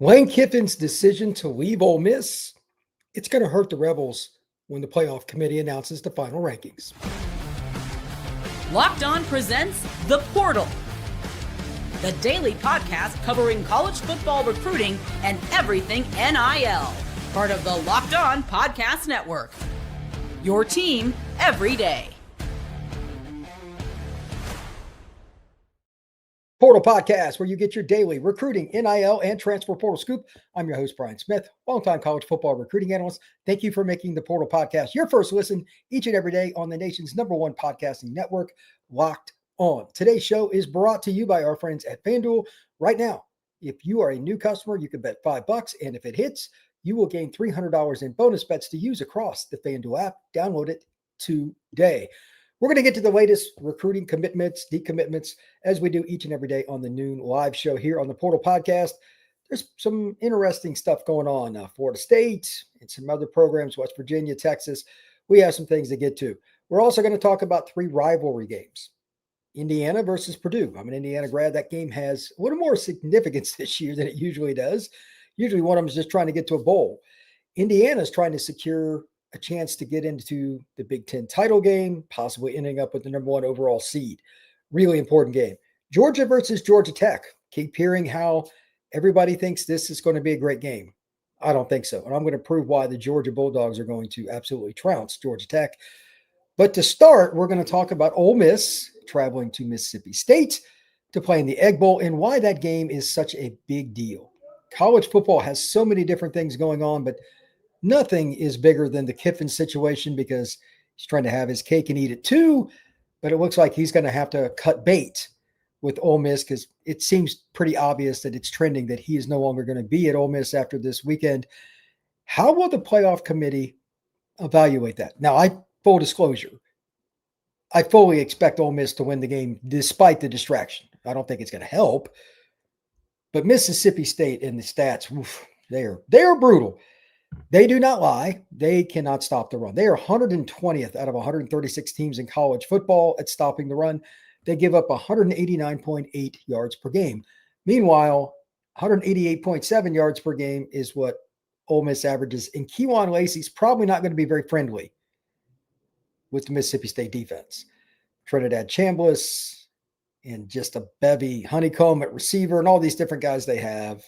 Lane Kiffin's decision to leave Ole Miss, it's going to hurt the Rebels when the playoff committee announces the final rankings. Locked On presents The Portal, the daily podcast covering college football recruiting and everything NIL. Part of the Locked On Podcast Network. Your team every day. Portal Podcast, where you get your daily recruiting, NIL, and transfer portal scoop. I'm your host, Brian Smith, longtime college football recruiting analyst. Thank you for making the Portal Podcast your first listen each and every day on the nation's #1 podcasting network, Locked On. Today's show is brought to you by our friends at FanDuel. Right now, if you are a new customer, you can bet $5, and if it hits, you will gain $300 in bonus bets to use across the FanDuel app. Download it today. We're going to get to the latest recruiting commitments, decommitments, as we do each and every day on the noon live show here on the Portal Podcast. There's some interesting stuff going on. Florida State and some other programs, West Virginia, Texas. We have some things to get to. We're also going to talk about 3 rivalry games. Indiana versus Purdue. I'm an Indiana grad. That game has a little more significance this year than it usually does. Usually one of them is just trying to get to a bowl. Indiana's trying to secure a chance to get into the Big Ten title game, possibly ending up with the #1 overall seed. Really important game. Georgia versus Georgia Tech. Keep hearing how everybody thinks this is going to be a great game. I don't think so. And I'm going to prove why the Georgia Bulldogs are going to absolutely trounce Georgia Tech. But to start, we're going to talk about Ole Miss traveling to Mississippi State to play in the Egg Bowl and why that game is such a big deal. College football has so many different things going on, but nothing is bigger than the Kiffin situation because he's trying to have his cake and eat it too. But it looks like he's going to have to cut bait with Ole Miss because it seems pretty obvious that it's trending that he is no longer going to be at Ole Miss after this weekend. How will the playoff committee evaluate that? Now, full disclosure, I fully expect Ole Miss to win the game despite the distraction. I don't think it's going to help. But Mississippi State and the stats, they are brutal. They do not lie. They cannot stop the run. They are 120th out of 136 teams in college football at stopping the run. They give up 189.8 yards per game. Meanwhile, 188.7 yards per game is what Ole Miss averages. And Kejuan Lacey's probably not going to be very friendly with the Mississippi State defense. Trinidad Chambliss and just a bevy honeycomb at receiver and all these different guys they have,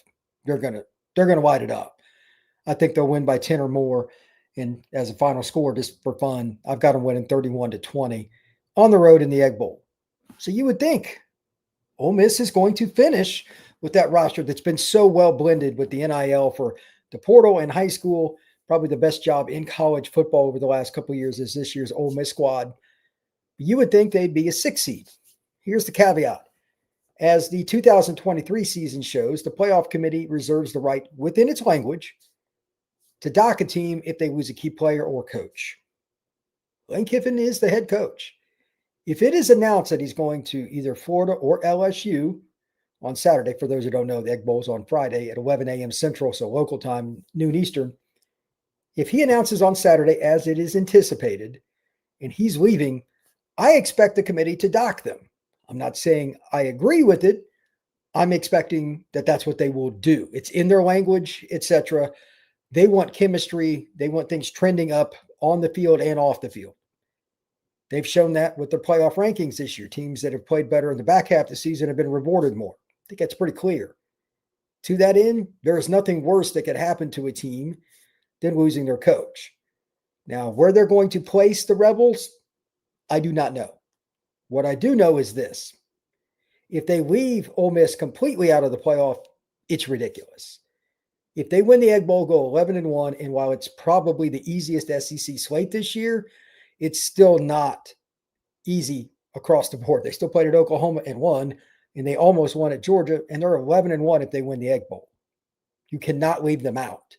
they're going to light it up. I think they'll win by 10 or more. And as a final score, just for fun, I've got them winning 31-20 on the road in the Egg Bowl. So you would think Ole Miss is going to finish with that roster that's been so well blended with the NIL for the portal and high school. Probably the best job in college football over the last couple of years is this year's Ole Miss squad. You would think they'd be a 6 seed. Here's the caveat. As the 2023 season shows, the playoff committee reserves the right within its language to dock a team if they lose a key player or coach. Lane Kiffin is the head coach. If it is announced that he's going to either Florida or LSU on Saturday, for those who don't know, the Egg Bowl's on Friday at 11 a.m. Central, so local time, noon Eastern. If he announces on Saturday, as it is anticipated, and he's leaving, I expect the committee to dock them. I'm not saying I agree with it. I'm expecting that that's what they will do. It's in their language, etc. They want chemistry. They want things trending up on the field and off the field. They've shown that with their playoff rankings this year. Teams that have played better in the back half of the season have been rewarded more. I think that's pretty clear. To that end, there is nothing worse that could happen to a team than losing their coach. Now, where they're going to place the Rebels, I do not know. What I do know is this. If they leave Ole Miss completely out of the playoff, it's ridiculous. If they win the Egg Bowl, go 11-1, and while it's probably the easiest SEC slate this year, it's still not easy across the board. They still played at Oklahoma and won, and they almost won at Georgia, and they're 11-1 if they win the Egg Bowl. You cannot leave them out,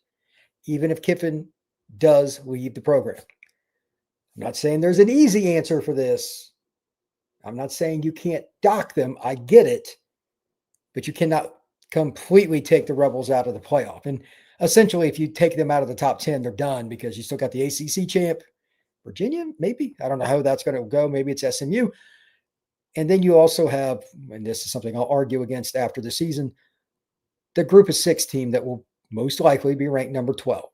even if Kiffin does leave the program. I'm not saying there's an easy answer for this. I'm not saying you can't dock them. I get it, but you cannot completely take the Rebels out of the playoff. And essentially, if you take them out of the top 10, they're done because you still got the ACC champ, Virginia, maybe. I don't know how that's going to go. Maybe it's SMU. And then you also have, and this is something I'll argue against after the season, the group of 6 team that will most likely be ranked number 12.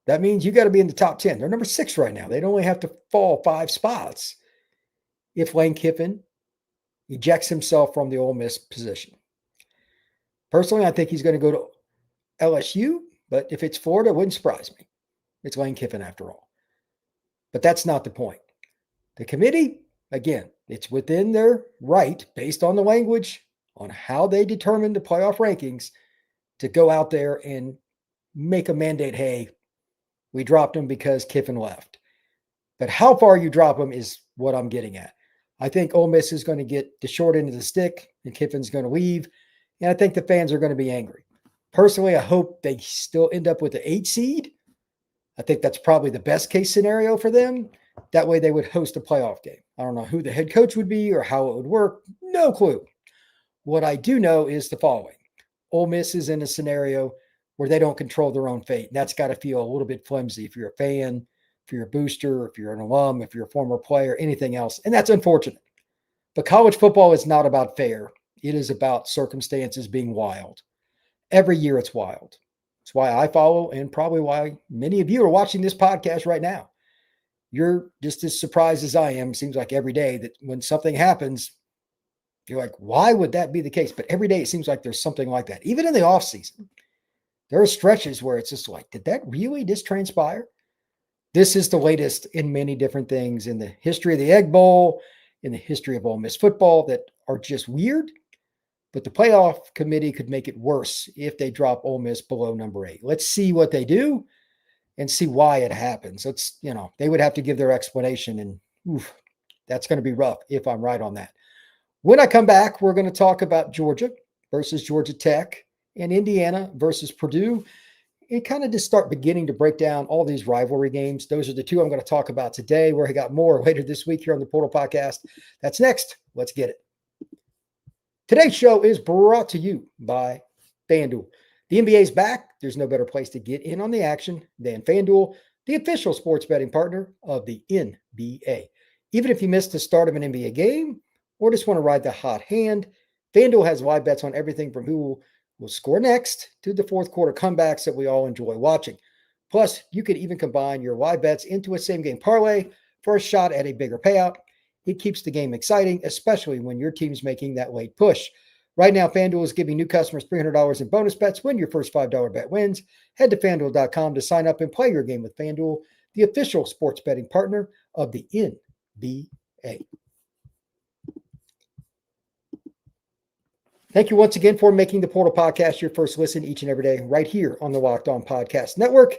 That means you got to be in the top 10. They're number 6 right now. They'd only have to fall 5 spots if Lane Kiffin ejects himself from the Ole Miss position. Personally, I think he's going to go to LSU, but if it's Florida, it wouldn't surprise me. It's Lane Kiffin after all. But that's not the point. The committee, again, it's within their right, based on the language, on how they determine the playoff rankings, to go out there and make a mandate, hey, we dropped him because Kiffin left. But how far you drop him is what I'm getting at. I think Ole Miss is going to get the short end of the stick and Kiffin's going to leave. And I think the fans are going to be angry. Personally, I hope they still end up with the 8 seed. I think that's probably the best case scenario for them. That way they would host a playoff game. I don't know who the head coach would be or how it would work. No clue. What I do know is the following. Ole Miss is in a scenario where they don't control their own fate. And that's got to feel a little bit flimsy if you're a fan, if you're a booster, if you're an alum, if you're a former player, anything else. And that's unfortunate. But college football is not about fair. It is about circumstances being wild. Every year it's wild. It's why I follow and probably why many of you are watching this podcast right now. You're just as surprised as I am. It seems like every day that when something happens, you're like, why would that be the case? But every day it seems like there's something like that. Even in the off season, there are stretches where it's just like, did that really just transpire? This is the latest in many different things in the history of the Egg Bowl, in the history of Ole Miss football that are just weird. But the playoff committee could make it worse if they drop Ole Miss below number 8. Let's see what they do and see why it happens. They would have to give their explanation, and that's going to be rough if I'm right on that. When I come back, we're going to talk about Georgia versus Georgia Tech and Indiana versus Purdue, and kind of just start beginning to break down all these rivalry games. Those are the 2 I'm going to talk about today. Where I got more later this week here on the Portal Podcast. That's next. Let's get it. Today's show is brought to you by FanDuel. The NBA is back. There's no better place to get in on the action than FanDuel, the official sports betting partner of the NBA. Even if you missed the start of an NBA game or just want to ride the hot hand, FanDuel has live bets on everything from who will score next to the fourth quarter comebacks that we all enjoy watching. Plus, you could even combine your live bets into a same-game parlay for a shot at a bigger payout. It keeps the game exciting, especially when your team's making that late push. Right now, FanDuel is giving new customers $300 in bonus bets when your first $5 bet wins. Head to FanDuel.com to sign up and play your game with FanDuel, the official sports betting partner of the NBA. Thank you once again for making the Portal Podcast your first listen each and every day right here on the Locked On Podcast Network.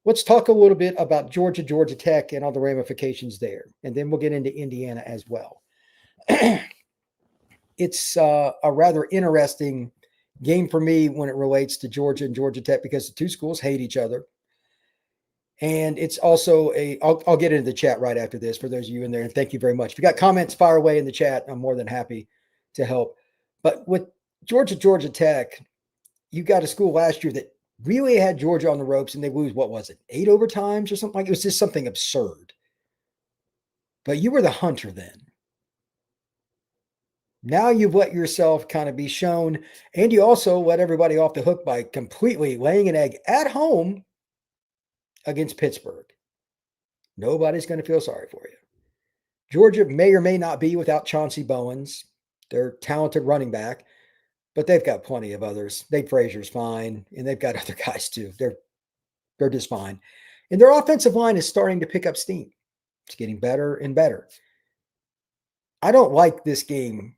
Let's talk a little bit about Georgia Tech and all the ramifications there. And then we'll get into Indiana as well. It's a rather interesting game for me when it relates to Georgia and Georgia Tech because the 2 schools hate each other. And it's also I'll get into the chat right after this for those of you in there. And thank you very much. If you got comments, fire away in the chat. I'm more than happy to help. But with Georgia Tech, you got a school last year that really had Georgia on the ropes, and they lose, what was it, 8 overtimes or something like it? Was just something absurd. But you were the hunter then. Now you've let yourself kind of be shown, and you also let everybody off the hook by completely laying an egg at home against Pittsburgh. Nobody's going to feel sorry for you. Georgia may or may not be without Chauncey Bowens, their talented running back, but they've got plenty of others. Nate Frazier's fine, and they've got other guys too. They're just fine. And their offensive line is starting to pick up steam. It's getting better and better. I don't like this game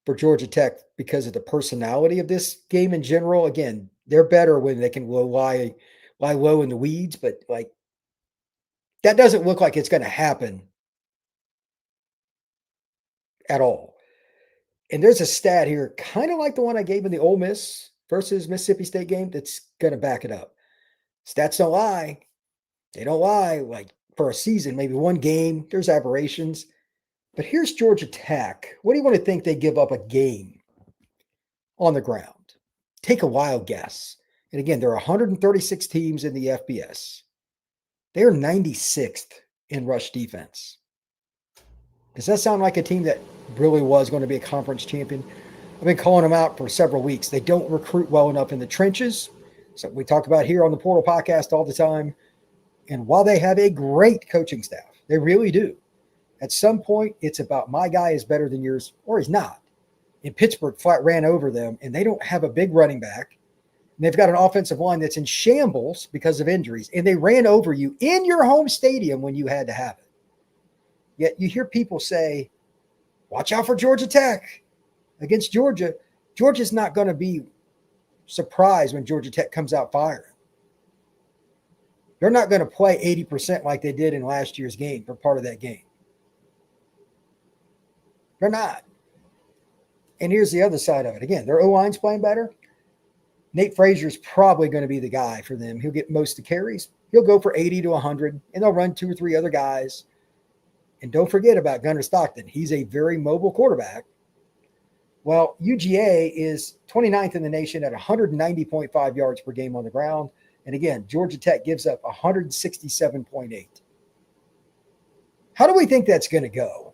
for Georgia Tech because of the personality of this game in general. Again, they're better when they can lie low in the weeds, but like that doesn't look like it's going to happen at all. And there's a stat here, kind of like the one I gave in the Ole Miss versus Mississippi State game, that's going to back it up. Stats don't lie. They don't lie. Like for a season, maybe one game, there's aberrations. But here's Georgia Tech. What do you want to think they give up a game on the ground? Take a wild guess. And again, there are 136 teams in the FBS. They are 96th in rush defense. Does that sound like a team that really was going to be a conference champion? I've been calling them out for several weeks. They don't recruit well enough in the trenches. So we talk about here on the Portal podcast all the time. And while they have a great coaching staff, they really do. At some point, it's about my guy is better than yours or he's not. And Pittsburgh flat ran over them, and they don't have a big running back. And they've got an offensive line that's in shambles because of injuries, and they ran over you in your home stadium when you had to have it. Yet you hear people say, watch out for Georgia Tech against Georgia. Georgia's not going to be surprised when Georgia Tech comes out firing. They're not going to play 80% like they did in last year's game for part of that game. They're not. And here's the other side of it. Again, their O-line's playing better. Nate Frazier's probably going to be the guy for them. He'll get most of the carries. He'll go for 80 to 100, and they'll run 2 or 3 other guys. And don't forget about Gunnar Stockton. He's a very mobile quarterback. Well, UGA is 29th in the nation at 190.5 yards per game on the ground. And again, Georgia Tech gives up 167.8. How do we think that's going to go?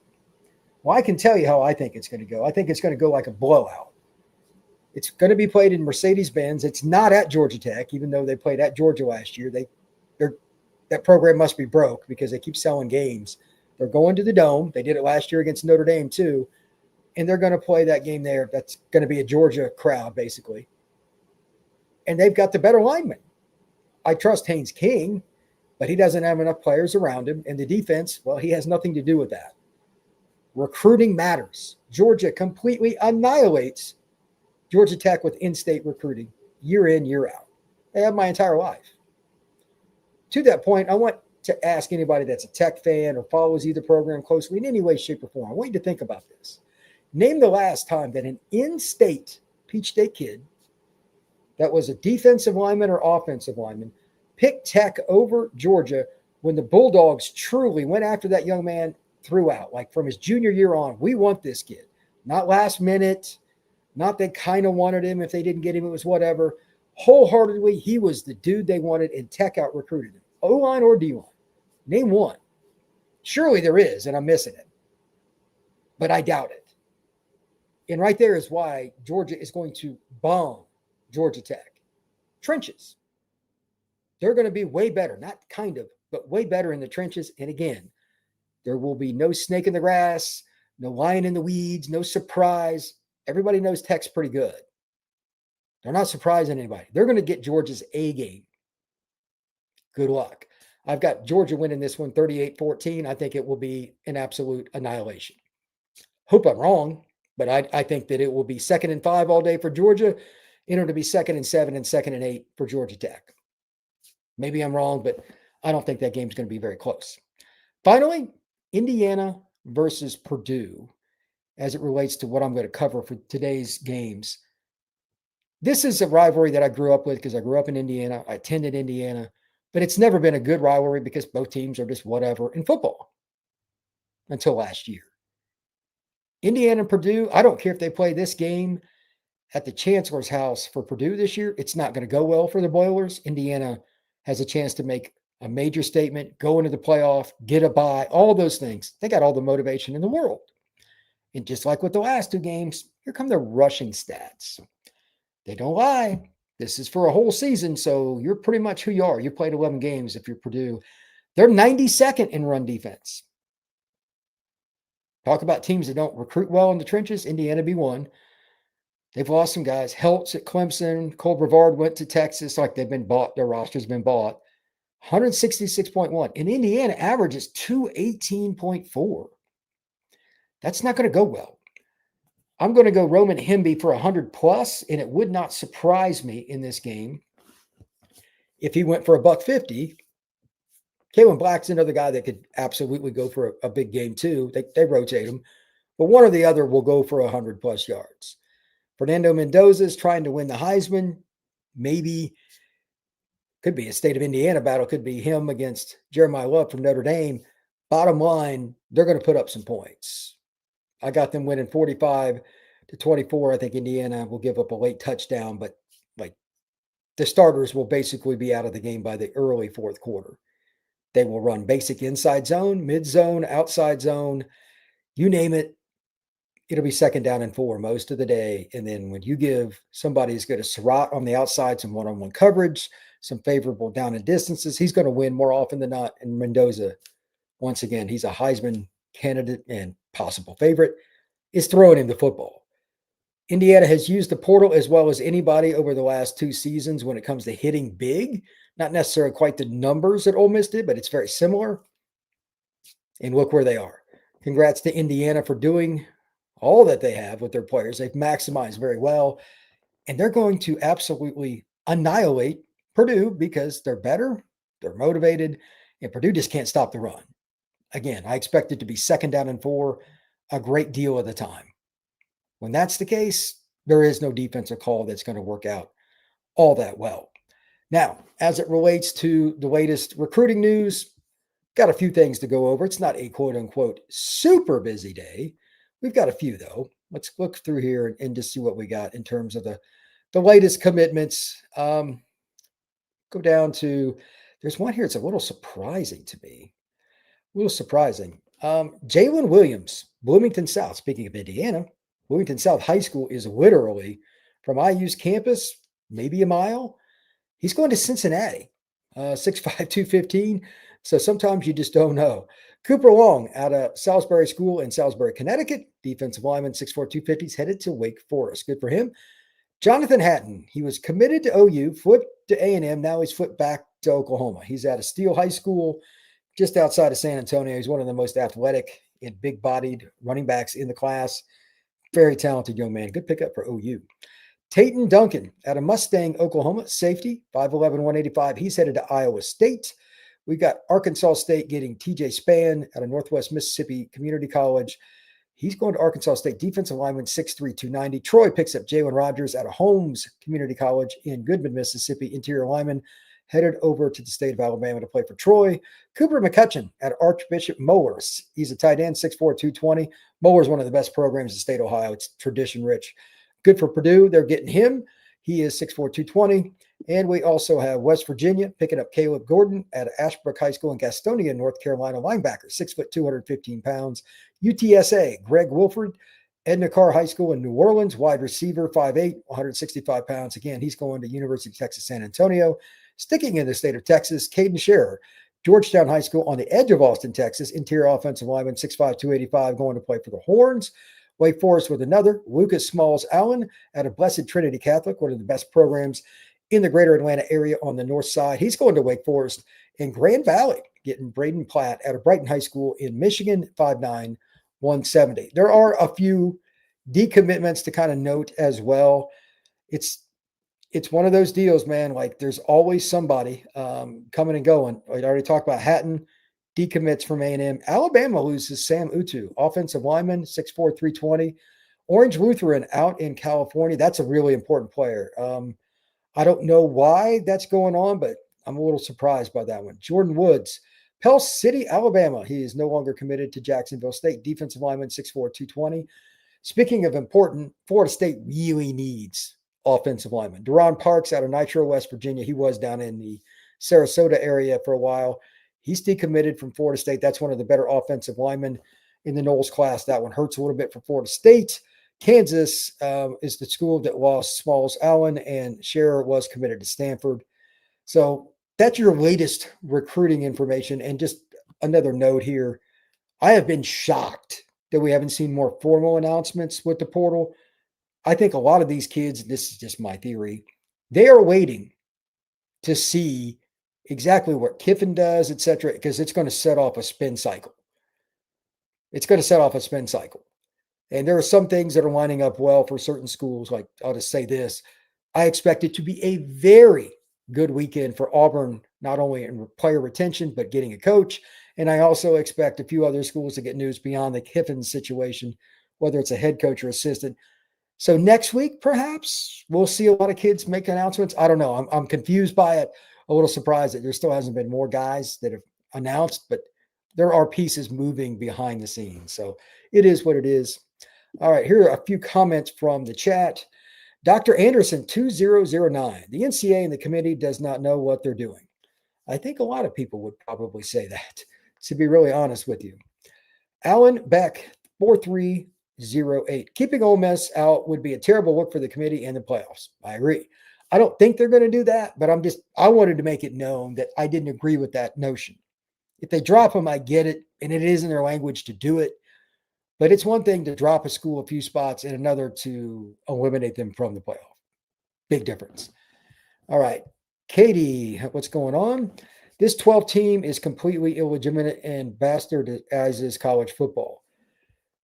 Well, I can tell you how I think it's going to go. I think it's going to go like a blowout. It's going to be played in Mercedes-Benz. It's not at Georgia Tech, even though they played at Georgia last year. That program must be broke because they keep selling games. They're going to the Dome. They did it last year against Notre Dame too. And they're going to play that game there. That's going to be a Georgia crowd, basically. And they've got the better linemen. I trust Haynes King, but he doesn't have enough players around him. And the defense, well, he has nothing to do with that. Recruiting matters. Georgia completely annihilates Georgia Tech with in-state recruiting, year in, year out. They have my entire life. To that point, I want to ask anybody that's a Tech fan or follows either program closely in any way, shape, or form. I want you to think about this. Name the last time that an in-state Peach State kid that was a defensive lineman or offensive lineman picked Tech over Georgia when the Bulldogs truly went after that young man throughout, like from his junior year on. We want this kid. Not last minute, not they kind of wanted him. If they didn't get him, it was whatever. Wholeheartedly, he was the dude they wanted, and Tech out recruited him. O-line or D-line? Name one. Surely there is, and I'm missing it. But I doubt it. And right there is why Georgia is going to bomb Georgia Tech. Trenches. They're going to be way better, not kind of, but way better in the trenches. And again, there will be no snake in the grass, no lion in the weeds, no surprise. Everybody knows Tech's pretty good. They're not surprising anybody. They're going to get Georgia's A game. Good luck. I've got Georgia winning this one 38-14. I think it will be an absolute annihilation. Hope I'm wrong, but I think that it will be 2nd and 5 all day for Georgia, and it'll be 2nd and 7 and 2nd and 8 for Georgia Tech. Maybe I'm wrong, but I don't think that game's going to be very close. Finally, Indiana versus Purdue, as it relates to what I'm going to cover for today's games. This is a rivalry that I grew up with because I grew up in Indiana. I attended Indiana, but it's never been a good rivalry because both teams are just whatever in football until last year. Indiana and Purdue, I don't care if they play this game at the Chancellor's house for Purdue this year. It's not going to go well for the Boilers. Indiana has a chance to make a major statement, go into the playoff, get a bye, all those things. They got all the motivation in the world. And just like with the last 2 games, here come the rushing stats. They don't lie. This is for a whole season, so you're pretty much who you are. You played 11 games if you're Purdue. They're 92nd in run defense. Talk about teams that don't recruit well in the trenches. Indiana be one. They've lost some guys. Heltz at Clemson. Cole Brevard went to Texas like they've been bought. Their roster's been bought. 166.1. And Indiana averages 218.4. That's not going to go well. I'm going to go Roman Hemby for 100+, and it would not surprise me in this game if he went for $150. Kalen Black's another guy that could absolutely go for a big game too. They rotate him. But one or the other will go for 100+ yards. Fernando Mendoza is trying to win the Heisman. Maybe could be a state of Indiana battle. Could be him against Jeremiah Love from Notre Dame. Bottom line, they're going to put up some points. I got them winning 45-24. I think Indiana will give up a late touchdown, but like the starters will basically be out of the game by the early 4th quarter. They will run basic inside zone, mid zone, outside zone, you name it. it'll be 2nd down and 4 most of the day. And then when you give somebody as good as Surratt on the outside some one-on-one coverage, some favorable down and distances, he's going to win more often than not. And Mendoza, once again, he's a Heisman candidate and possible favorite, is throwing him the football. Indiana has used the portal as well as anybody over the last 2 seasons when it comes to hitting big. Not necessarily quite the numbers that Ole Miss did, but it's very similar. And look where they are. Congrats to Indiana for doing all that they have with their players. They've maximized very well, and they're going to absolutely annihilate Purdue because they're better, they're motivated, and Purdue just can't stop the run. Again, I expect it to be 2nd down and 4 a great deal of the time. When that's the case, there is no defensive call that's going to work out all that well. Now, as it relates to the latest recruiting news, got a few things to go over. It's not a quote unquote super busy day. We've got a few though. Let's look through here and just see what we got in terms of the latest commitments. Go down to, there's one here. It's a little surprising to me. A little surprising. Jalen Williams, Bloomington South. Speaking of Indiana, Bloomington South High School is literally from IU's campus, maybe a mile. He's going to Cincinnati, 6'5", 215. So sometimes you just don't know. Cooper Long out of Salisbury School in Salisbury, Connecticut, defensive lineman, 6'4", 250, is headed to Wake Forest. Good for him. Jonathan Hatton, he was committed to OU, flipped to A&M. Now he's flipped back to Oklahoma. He's at a Steele High School just outside of San Antonio. He's one of the most athletic and big-bodied running backs in the class. Very talented young man. Good pickup for OU. Tayton Duncan out of Mustang, Oklahoma, safety, 5'11", 185. He's headed to Iowa State. We got Arkansas State getting TJ Spann out of Northwest Mississippi Community College. He's going to Arkansas State, defensive lineman, 6'3", 290. Troy picks up Jalen Rogers out of Holmes Community College in Goodman, Mississippi, interior lineman, headed over to the state of Alabama to play for Troy. Cooper McCutcheon at Archbishop Moeller's. He's a tight end, 6'4", 220. Moeller's one of the best programs in the state of Ohio. It's tradition rich. Good for Purdue. They're getting him. He is 6'4", 220. And we also have West Virginia picking up Caleb Gordon at Ashbrook High School in Gastonia, North Carolina, linebacker, 6 foot, 215 pounds. UTSA, Greg Wilford, Edna Carr High School in New Orleans, wide receiver, 5'8", 165 pounds. Again, he's going to University of Texas, San Antonio. Sticking in the state of Texas, Caden Scherer, Georgetown High School on the edge of Austin, Texas, interior offensive lineman, 6'5", 285, going to play for the Horns. Wake Forest with another, Lucas Smalls Allen out of Blessed Trinity Catholic, one of the best programs in the greater Atlanta area on the north side. He's going to Wake Forest. In Grand Valley, getting Braden Platt out of Brighton High School in Michigan, 5'9", 170. There are a few decommitments to kind of note as well. It's one of those deals, man. Like there's always somebody coming and going. I already talked about Hatton, decommits from A&M. Alabama loses Sam Utu, offensive lineman, 6'4", 320. Orange Lutheran out in California. That's a really important player. I don't know why that's going on, but I'm a little surprised by that one. Jordan Woods, Pell City, Alabama. He is no longer committed to Jacksonville State. Defensive lineman, 6'4", 220. Speaking of important, Florida State really needs offensive lineman. Deron Parks out of Nitro, West Virginia. He was down in the Sarasota area for a while. He's decommitted from Florida State. That's one of the better offensive linemen in the Knowles class. That one hurts a little bit for Florida State. Kansas is the school that lost Smalls Allen, and Scherer was committed to Stanford. So that's your latest recruiting information. And just another note here, I have been shocked that we haven't seen more formal announcements with the portal. I think a lot of these kids, this is just my theory, they are waiting to see exactly what Kiffin does, et cetera, because it's going to set off a spin cycle. It's going to set off a spin cycle. And there are some things that are lining up well for certain schools. Like, I'll just say this. I expect it to be a very good weekend for Auburn, not only in player retention, but getting a coach. And I also expect a few other schools to get news beyond the Kiffin situation, whether it's a head coach or assistant. So next week, perhaps, we'll see a lot of kids make announcements. I don't know. I'm confused by it. A little surprised that there still hasn't been more guys that have announced, but there are pieces moving behind the scenes. So it is what it is. All right, here are a few comments from the chat. Dr. Anderson, 2009. The NCAA and the committee does not know what they're doing. I think a lot of people would probably say that, to be really honest with you. Alan Beck, 4'3", 08. Keeping Ole Miss out would be a terrible look for the committee and the playoffs. I agree. I don't think they're going to do that, but I wanted to make it known that I didn't agree with that notion. If they drop them, I get it, and it is in their language to do it. But it's one thing to drop a school a few spots and another to eliminate them from the playoff. Big difference. All right. Katie, what's going on? This 12 team is completely illegitimate and bastardizes college football.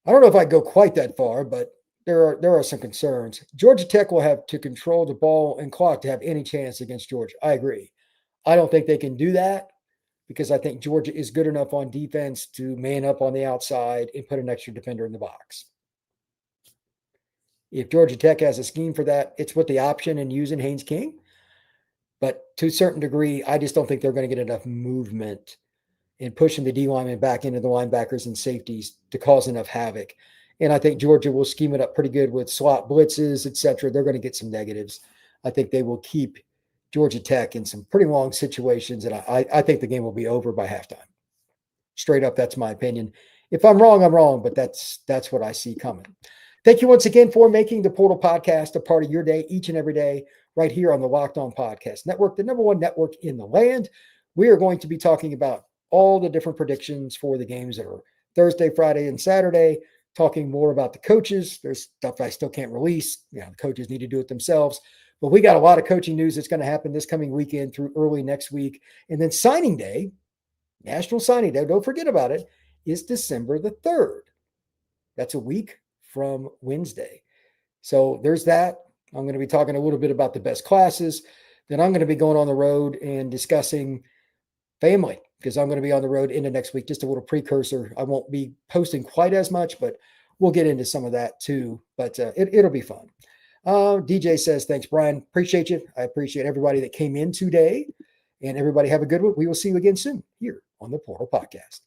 I don't know if I go quite that far, but there are some concerns. Georgia Tech will have to control the ball and clock to have any chance against Georgia. I agree. I don't think they can do that because I think Georgia is good enough on defense to man up on the outside and put an extra defender in the box. If Georgia Tech has a scheme for that, it's with the option and using Haynes King. But to a certain degree, I just don't think they're going to get enough movement in pushing the D linemen back into the linebackers and safeties to cause enough havoc. And I think Georgia will scheme it up pretty good with slot blitzes, et cetera. They're going to get some negatives. I think they will keep Georgia Tech in some pretty long situations, and I think the game will be over by halftime. Straight up, that's my opinion. If I'm wrong, but that's what I see coming. Thank you once again for making the Portal Podcast a part of your day each and every day right here on the Locked On Podcast Network, the number one network in the land. We are going to be talking about all the different predictions for the games that are Thursday, Friday, and Saturday, talking more about the coaches. There's stuff I still can't release. The coaches need to do it themselves. But we got a lot of coaching news that's going to happen this coming weekend through early next week. And then signing day, National Signing Day, don't forget about it, is December the 3rd. That's a week from Wednesday. So there's that. I'm going to be talking a little bit about the best classes. Then I'm going to be going on the road and discussing family because I'm going to be on the road into next week. Just a little precursor. I won't be posting quite as much, but we'll get into some of that too. But it'll be fun. DJ says, thanks, Brian. Appreciate you. I appreciate everybody that came in today, and everybody have a good one. We will see you again soon here on the Portal Podcast.